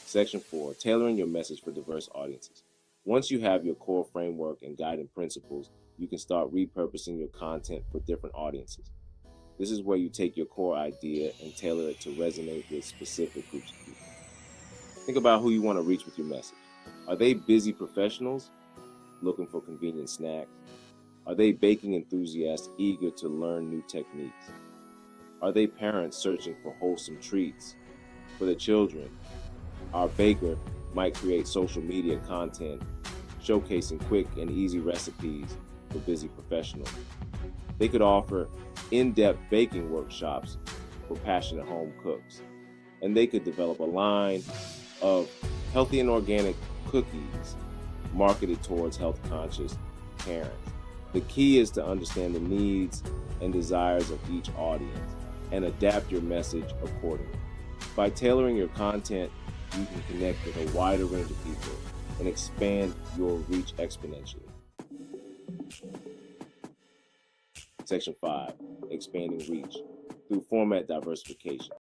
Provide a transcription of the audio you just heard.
Section 4, tailoring your message for diverse audiences. Once you have your core framework and guiding principles, you can start repurposing your content for different audiences. This is where you take your core idea and tailor it to resonate with specific groups of people. Think about who you want to reach with your message. Are they busy professionals looking for convenient snacks? Are they baking enthusiasts eager to learn new techniques? Are they parents searching for wholesome treats for their children? Our baker might create social media content showcasing quick and easy recipes for busy professionals. They could offer in-depth baking workshops for passionate home cooks. And they could develop a line of healthy and organic cookies marketed towards health-conscious parents. The key is to understand the needs and desires of each audience and adapt your message accordingly. By tailoring your content, you can connect with a wider range of people and expand your reach exponentially. Section 5, expanding reach through format diversification.